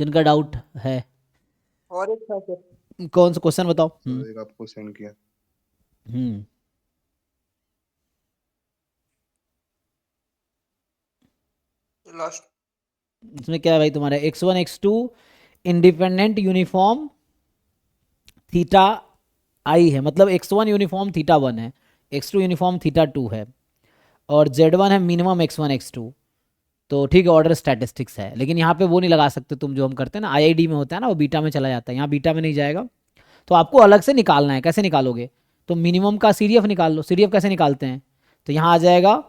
जिनका डाउट है। और एक था सर, कौन सा क्वेश्चन बताओ। सर एक आपको सेंड किया। हम्म लास्ट। इसमें क्या है भाई तुम्हारा x1 x2 independent uniform theta आई है, मतलब x1 यूनिफॉर्म थीटा 1 है, x2 यूनिफॉर्म थीटा 2 है, और z1 है मिनिमम x1 x2। तो ठीक है, ऑर्डर स्टैटिस्टिक्स है, लेकिन यहाँ पे वो नहीं लगा सकते तुम जो हम करते हैं ना, आईआईडी में होता है ना, वो बीटा में चला जाता है, यहाँ बीटा में नहीं जाएगा। तो आपको अलग से निकालना है, कैसे निकालोगे? तो मिनिमम का सीडीएफ निकाल लो। सीडीएफ कैसे निकालते हैं? तो यहाँ आ जाएगा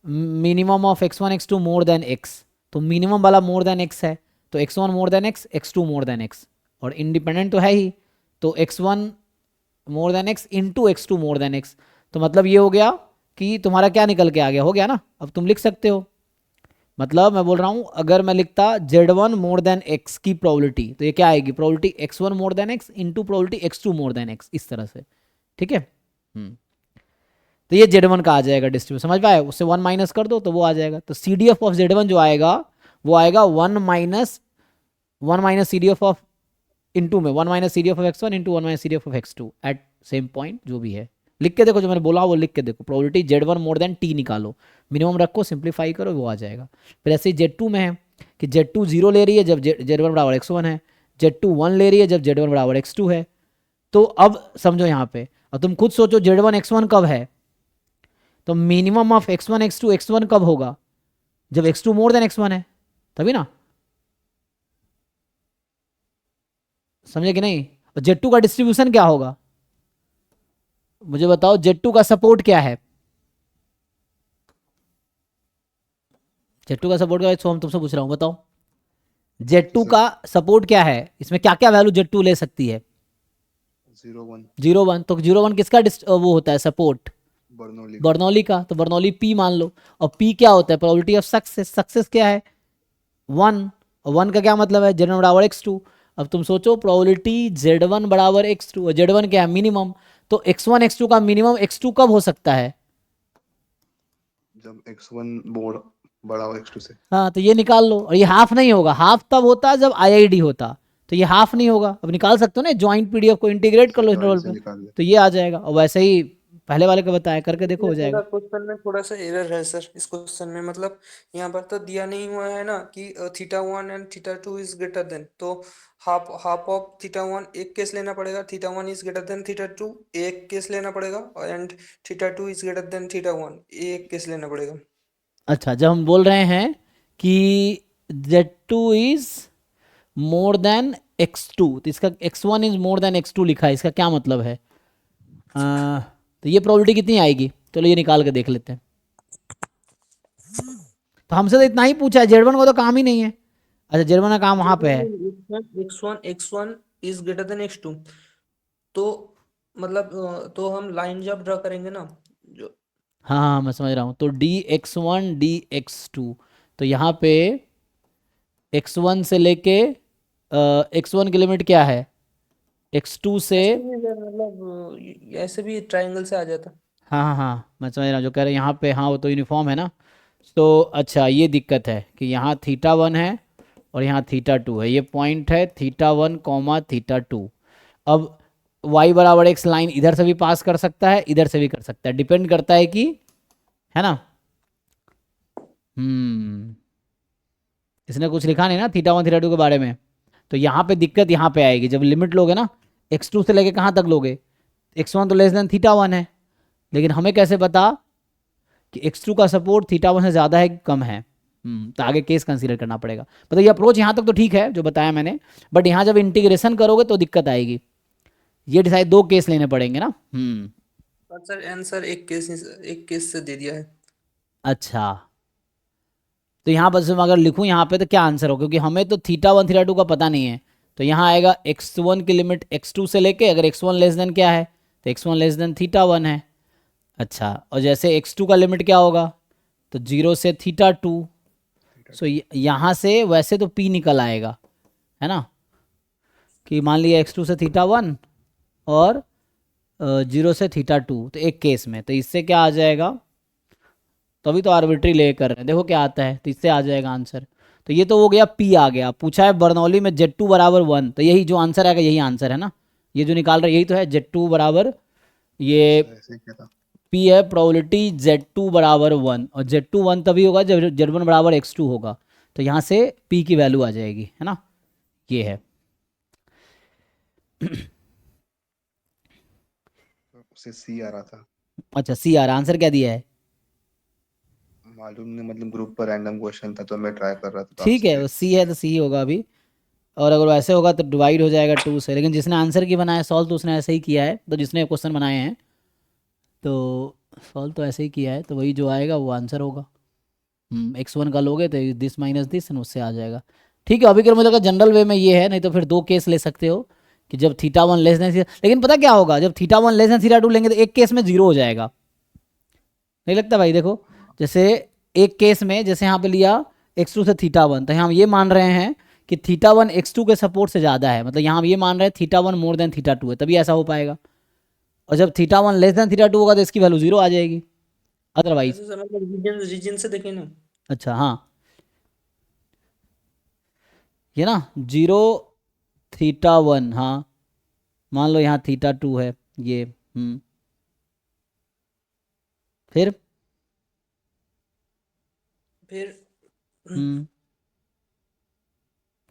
minimum of x1 x2 more than x। तो मिनिमम वाला मोर देन x है, तो x1 more than x, x2 more than x, और इंडिपेंडेंट तो है ही, तो x1 more than x into x2 more than x। तो मतलब ये हो गया कि तुम्हारा क्या निकल के आ गया, हो गया ना? अब तुम लिख सकते हो, मतलब मैं बोल रहा हूँ अगर मैं लिखता z1 मोर देन x की प्रोबेबिलिटी, तो ये क्या आएगी? Probability x1 more than x into probability x2 more than x, इस तरह से। ठीक है। तो ये z1 का आ जाएगा डिस्ट्रीब्यूशन, समझ पाए? उससे 1 माइनस कर दो तो वो आ जाएगा। तो सी डी एफ ऑफ z1 जो आएगा वो आएगा 1 minus C D F of into में 1 minus C D F of x1 into 1 minus C D F of x2 at same point, जो भी है। लिख के देखो, जो मैंने बोला वो लिख के देखो। Probability z1 more than t निकालो, मिनिमम रखो, सिंप्लीफाई करो, वो आ जाएगा। फिर ऐसे ही z2 में है कि z2 जीरो ले रही है जब z1 बराबर x1 है, z2 1 ले रही है जब z1 बराबर x2 है। तो अब समझो यहाँ पे, और तुम खुद सोचो z1 x1 कब है? तो minimum of x1 x2 x1 कब होगा? जब x2 मोर देन x1 है, तभी ना। समझे कि नहीं? और z2 का डिस्ट्रीब्यूशन क्या होगा? मुझे बताओ, z2 का सपोर्ट क्या है? z2 का सपोर्ट क्या है? सो हम तुमसे पूछ रहा हूँ, बताओ। z2 सर का सपोर्ट क्या है? इसमें क्या क्या वैल्यू z2 ले सकती है? 0 1 0 1। तो 0 1 किसका वो होता है सपोर्ट? बर्नौली का। बर्नौली का। तो बर्नौली p मान लो। और p क्या होता है? Probability of success. सक्सेस क्या है? 1। और 1 का क्या मतलब है? z1 बराबर x2। अब तुम सोचो, प्रोबेबिलिटी z1 बराबर x2 और z1 क्या है? मिनिमम। तो x1 x2 का मिनिमम x2 कब हो सकता है? जब x1 बोर्ड बड़ा हो x2 से। हाँ, तो ये निकाल लो। और ये हाफ नहीं होगा, हाफ तब होता जब आईआईडी होता, तो ये हाफ नहीं होगा। अब निकाल सकते हो ना, ज्वाइंट पीडीएफ को इंटीग्रेट कर लो ज्वाइन इंटरवल से पे, निकाल ले। तो ये आ जाएगा। और वैसे ही पहले वाले का बताया, करके देखो, ये हो जाएगा। थोड़ा क्वेश्चन में थोड़ा सा एरर है सर, इस क्वेश्चन में मतलब यहाँ पर तो दिया नहीं हुआ है ना कि theta 1 and theta 2 is greater than, तो हाफ हाफ ऑफ थीटा 1 एक केस लेना पड़ेगा, theta 1 is greater than theta 2 एक केस लेना पड़ेगा, और and theta 2 is greater than theta 1 एक केस लेना पड़ेगा। अच्छा, जब हम बोल रहे हैं कि z2 is more than x2, तो इसका x1 is more than x2 लिखा है, इसका क्या मतलब है? तो ये प्रोबेबिलिटी कितनी आएगी? चलो ये निकाल के देख लेते हैं। तो हमसे तो इतना ही पूछा है, z1 को तो काम ही नहीं है। अच्छा, z1 का काम वहां पे है। x1 is greater than x2, तो मतलब तो हम लाइन जब ड्रा करेंगे ना, जो हाँ हाँ, मैं समझ रहा हूँ। तो dx1 dx2, तो यहाँ पे x1 से लेके x1 की लिमिट क्या है? x2 से। ऐसे भी है मतलब ऐसे भी ट्रायंगल से आ जाता। हाँ हाँ हाँ, मैं समझ रहा हूँ जो कह रहे हैं यहाँ पे। हाँ, वो तो यूनिफॉर्म है ना। तो अच्छा, ये दिक्कत है कि यहाँ थीटा 1 है और यहाँ थीटा 2 है, ये पॉइंट है थीटा 1 कॉमा थीटा 2। अब y बराबर x लाइन इधर से भी पास कर सकता है, इधर से भी कर सकता है, डिपेंड करता है कि, है ना। इसने कुछ लिखा नहीं ना थीटा 1 थीटा 2 के बारे में। तो यहाँ पे दिक्कत यहाँ पे आएगी जब लिमिट लोगे ना, x2 से लेके कहाँ तक लोगे? x1 तो लेस देन थीटा 1 है, लेकिन हमें कैसे पता कि x2 का सपोर्ट थीटा 1 से ज़्यादा है कि कम है? तो आगे केस कंसीडर करना पड़ेगा। मतलब ये अप्रोच यहाँ तक तो ठीक है जो बताया मैंने, बट यहाँ जब इंटीग्रेशन करोगे तो दिक्कत आएगी। ये डिसाइड, 2 केस लेने पड़ेंगे ना। सर आंसर एक केस से दे दिया है। अच्छा, तो यहाँ बस मैं अगर लिखूँ यहाँ पे तो क्या आंसर हो, क्योंकि हमें तो थीटा 1 थीटा 2 का पता नहीं है। तो यहाँ आएगा x1 की लिमिट x2 से लेके, अगर x1 लेस देन क्या है, तो x1 लेस देन थीटा 1 है। अच्छा, और जैसे x2 का लिमिट क्या होगा? तो 0 से थीटा 2। सो यहाँ से वैसे तो p निकल आएगा, है ना, कि मान लिया x2 से थीटा 1 और 0 से थीटा 2, तो एक केस में। तो इससे क्या आ जाएगा? तो अभी तो आर्बिट्री ले कर रहे हैं, देखो क्या आता है, तो इससे आ जाएगा आंसर। तो ये तो हो गया P आ गया। पूछा है बर्नौली में Z2 बराबर 1, तो यही जो आंसर आएगा यही आंसर है ना, ये जो निकाल रहे यही तो है। Z2 बराबर ये ऐसे ही क्या था? P है, प्रोबेबिलिटी Z2 बराबर 1, और Z2 1 तभी होगा जब Z1 बराबर X2 होगा। तो यहाँ से P की वैल्यू आ जाएगी, है ना, ये है। उससे सी आ रहा था। अच्छा C आ रहा, आंसर क्या दिया है? मालूम नहीं, मतलब ग्रुप पर रैंडम क्वेश्चन था तो मैं ट्राई कर रहा था, तो ठीक आपसे है, वो देख C है तो C होगा अभी। और अगर वैसे होगा तो डिवाइड हो जाएगा 2 से, लेकिन जिसने आंसर की बनाया सॉल्व तो उसने ऐसे ही किया है, तो जिसने क्वेश्चन बनाए हैं तो सॉल्व तो ऐसे ही किया है, तो वही जो आएगा वो आंसर होगा। X1 का लोगे तो दिस माइनस दिस, उससे आ जाएगा। ठीक है, अभी के मुझे लगा जनरल वे में ये है, नहीं तो फिर दो केस ले सकते हो कि जब θ1 लेस देन, लेकिन पता क्या होगा, जब θ1 लेस देन θ2 लेंगे तो एक केस में जीरो हो जाएगा, नहीं लगता भाई? देखो, जैसे एक केस में जैसे यहाँ पे लिया X2 से θ1, तो हम ये मान रहे हैं कि θ1 X2 के सपोर्ट से ज़्यादा है, मतलब यहाँ हम ये मान रहे हैं θ1 मोर देन θ2 है, तभी ऐसा हो पाएगा। और जब θ1 लेस देन θ2 होगा तो इसकी वैल्यू जीरो आ जाएगी अदरवाइज। ऐसे सर मतलब रीजन रीजन से देखें ना। अच्छा हाँ, ये ना 0 θ1, हाँ मान लो यहाँ θ2 है ये, फिर फिर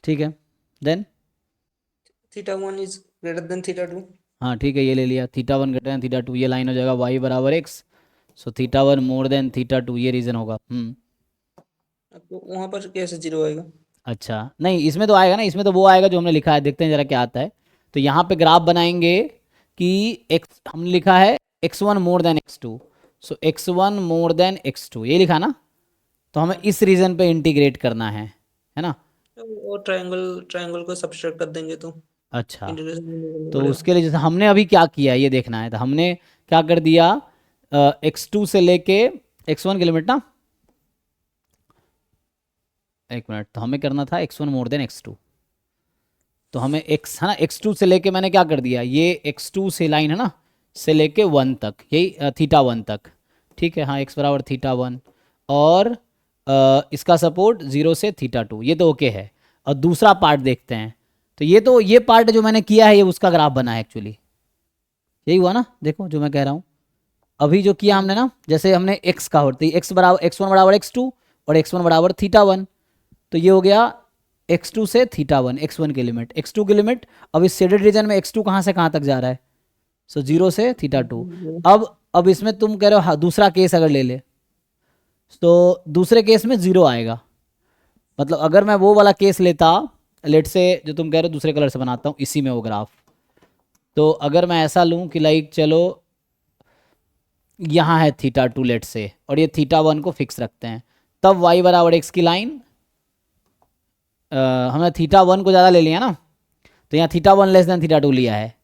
ठीक है, देन θ1 इज ग्रेटर देन θ2। हाँ ठीक है, ये ले लिया θ1 ग्रेटर देन θ2, ये लाइन हो जाएगा y बराबर x, सो θ1 मोर देन θ2, ये रीज़न होगा। तो वहां पर कैसे जीरो आएगा? अच्छा नहीं, इसमें तो आएगा ना, इसमें तो वो आएगा जो हमने लिखा है, देखते हैं जरा क्या आता है। तो यहाँ पे ग्राफ बनाएंगे कि x हमने लिखा है x1 मोर देन x2, सो x1 मोर देन x2, ये लिखा ना, तो हमें इस रीजन पे इंटीग्रेट करना है ना। और ट्रायंगल ट्रायंगल को सब्सट्रैक्ट कर देंगे तो अच्छा, इंटीग्रेशन नहीं तो पड़ेगा। उसके लिए जैसे हमने अभी क्या किया ये देखना है, तो हमने क्या कर दिया, x2 से लेके x1 की लिमिट ना, एक मिनट, तो हमें करना था x1 मोर देन x2, तो हमें x है ना, x2 से लेके मैंने क्या कर दिया, ये x2 से लाइन है ना, से लेके 1 तक, यही θ1 तक, ठीक है, हाँ x बराबर θ1, और इसका सपोर्ट 0 से θ2, ये तो ओके है। और दूसरा पार्ट देखते हैं, तो ये पार्ट जो मैंने किया है ये उसका ग्राफ बना है एक्चुअली, यही हुआ ना, देखो जो मैं कह रहा हूँ। अभी जो किया हमने ना, जैसे हमने x का होती है x बराबर x1 बराबर x2 और x1 बराबर θ1, तो ये हो गया x2 से θ1, x1 की लिमिट, x2 की लिमिट। अब इस शेडेड रीजन में x2 कहाँ से कहाँ तक जा रहा है, सो 0 से θ2। अब इसमें तुम कह रहे हो हाँ, दूसरा केस अगर ले ले तो दूसरे केस में जीरो आएगा, मतलब अगर मैं वो वाला केस लेता, लेट से जो तुम कह रहे हो दूसरे कलर से बनाता हूँ इसी में वो ग्राफ, तो अगर मैं ऐसा लूँ कि लाइक चलो यहाँ है θ2 लेट से, और ये θ1 को फिक्स रखते हैं, तब y बराबर x की लाइन, हमने θ1 को ज़्यादा ले लिया ना, तो यहाँ θ1 लेस देन θ2 लिया है,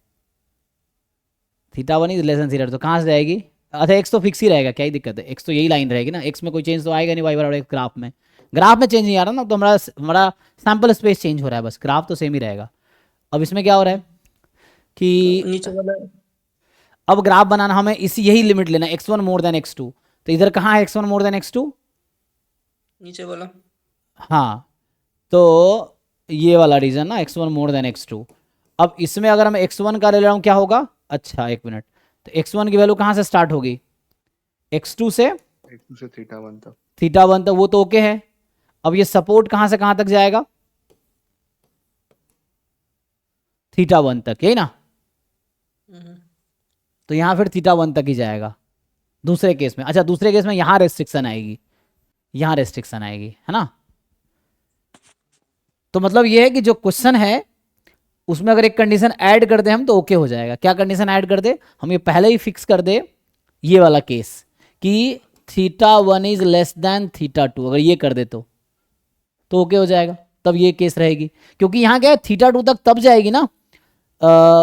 θ1 इज लेस देन θ2, तो कहाँ से जाएगी, अच्छा x तो फिक्स ही रहेगा, क्या ही दिक्कत है, x तो यही लाइन रहेगी ना, x में कोई चेंज तो आएगा नहीं, y बराबर x ग्राफ में चेंज नहीं आ रहा ना, तो हमारा हमारा सैम्पल स्पेस चेंज हो रहा है बस, ग्राफ तो सेम ही रहेगा। अब इसमें क्या हो रहा है कि नीचे वाला अब ग्राफ बनाना, हमें इसी यही लिमिट लेना x1 मोर देन x2, तो इधर कहाँ है x1 मोर देन x2, नीचे वाला। हाँ, तो ये वाला रीजन ना x1 मोर देन x2। अब इसमें अगर मैं x1 का ले रहा हूँ क्या होगा, अच्छा एक मिनट, तो x1 की वैल्यू कहाँ से स्टार्ट होगी, x2 से x2 से θ1 तक। θ1 तक, वो तो ओके है। अब ये सपोर्ट कहाँ से कहाँ तक जाएगा, θ1 तक, यही ना, तो यहाँ फिर θ1 तक ही जाएगा दूसरे केस में। अच्छा दूसरे केस में यहाँ रेस्ट्रिक्शन आएगी, यहाँ रेस्ट्रिक्शन आएगी, है ना। तो मतलब ये है कि जो क्वेश्चन है उसमें अगर एक कंडीशन ऐड कर दे हम तो ओके हो जाएगा। क्या कंडीशन ऐड कर दे, हम ये पहले ही फिक्स कर दे ये वाला केस कि θ1 इज लेस देन θ2, अगर ये कर दे तो ओके हो जाएगा, तब ये केस रहेगी, क्योंकि यहाँ क्या है θ2 तक तब जाएगी ना,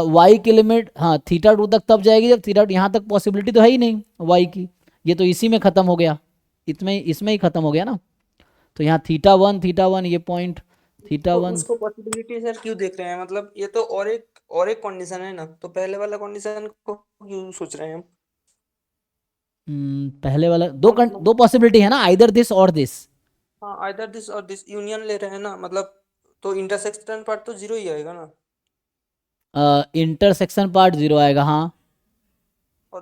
y की लिमिट, हाँ θ2 तक तब जाएगी जब θ2, यहाँ तक पॉसिबिलिटी तो है ही नहीं y की, ये तो इसी में ख़त्म हो गया, इसमें ही ख़त्म हो गया ना। तो यहाँ θ1 ये पॉइंट तो θ1, उसको पॉसिबिलिटी सर क्यों देख रहे हैं, मतलब ये तो और एक कंडीशन है ना, तो पहले वाला कंडीशन को क्यों सोच रहे हैं हम? पहले वाला दो पॉसिबिलिटी है ना, आइदर दिस और दिस, हाँ आइदर दिस और दिस यूनियन ले रहे हैं ना, मतलब तो इंटरसेक्शन पार्ट तो जीरो ही आएगा ना। इंटरसेक्शन पार्ट जीरो आएगा, हाँ। और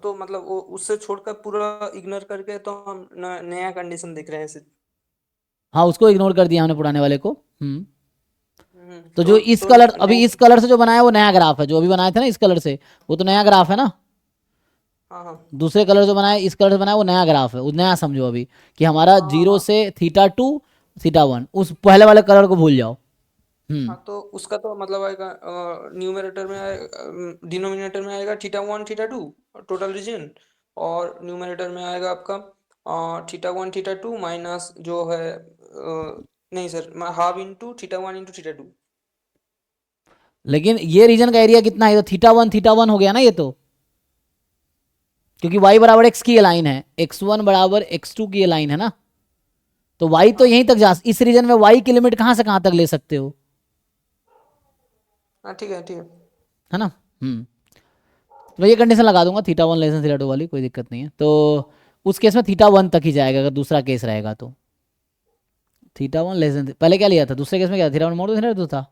तो मतलब वो उससे छोड़कर पूरा इग्नोर करके तो हम नया कंडीशन देख रहे हैं सिर्फ। हाँ, उसको इग्नोर कर दिया हमने पुराने वाले को। हम्म। तो जो इस तो कलर, अभी इस नया। कलर से जो बनाया वो नया ग्राफ है, जो अभी बनाया था ना इस कलर से, वो तो नया ग्राफ है ना। हाँ हाँ दूसरे कलर जो बनाया, इस कलर से बनाया, वो नया ग्राफ है, वो नया समझो अभी, कि हमारा हाँ हाँ जीरो हाँ से थीटा टू थीटा वन, उस पहले वाले कलर को भूल जाओ। हम्म। हाँ। तो उसका तो मतलब आएगा, न्यूमरेटर में आएगा, डिनोमिनेटर में आएगा theta one theta two total region, और न्यूमरेटर में आएगा आपका theta one theta two minus जो है नहीं sir, half into theta one into theta two. लेकिन ये रीजन का एरिया कितना है, तो थीटा वन हो गया ना ये तो, क्योंकि y बराबर x की लाइन है, x1 बराबर x2 की लाइन है ना, तो y तो हाँ यहीं तक जा, इस रीजन में y की लिमिट कहां से कहां तक ले सकते हो, हाँ ठीक है ठीक है। है ना। तो मैं ये कंडीशन लगा दूंगा, theta one lesson theta two वाली, कोई दिक्कत नहीं है। तो उस केस में थीटा वन तक ही जाएगा अगर दूसरा केस रहेगा तो। थीटा वन लेसन, पहले क्या लिया था दूसरे केस में, क्या theta one more than theta two था।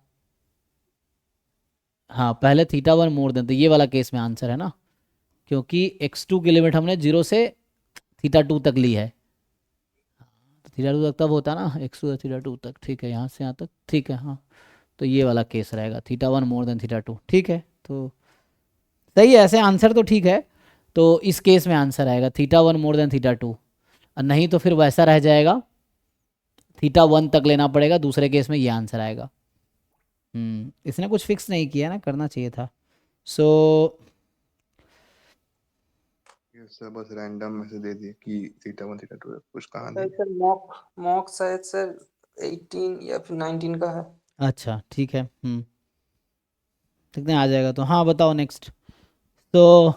हाँ, पहले थीटा वन मोर देन, तो ये वाला केस में आंसर है ना, क्योंकि x2 की लिमिट हमने जीरो से थीटा टू तक ली है। तो थीटा टू तक तब होता ना, x2 से थीटा टू तक, ठीक है, यहाँ से यहाँ तक, ठीक है, हाँ। तो ये वाला केस रहेगा, theta one more than theta two, ठीक है। तो सही है, ऐसे आंसर तो ठीक है। तो इस केस में आंसर आएगा theta one more than theta two, और नहीं तो फिर वैसा रह जाएगा, थीटा वन तक लेना पड़ेगा, दूसरे केस में ये आंसर आएगा। इसने कुछ फिक्स नहीं किया ना, करना चाहिए था। सो ये सर बस रैंडम में से दे दिए कि थीटा वन थीटा टू है, कुछ कहाँ शायद दिए। सर मॉक मॉक शायद सर 18 या फिर 19 का है। अच्छा, ठीक है। देखते हैं आ जाएगा तो। हाँ बताओ नेक्स्ट। तो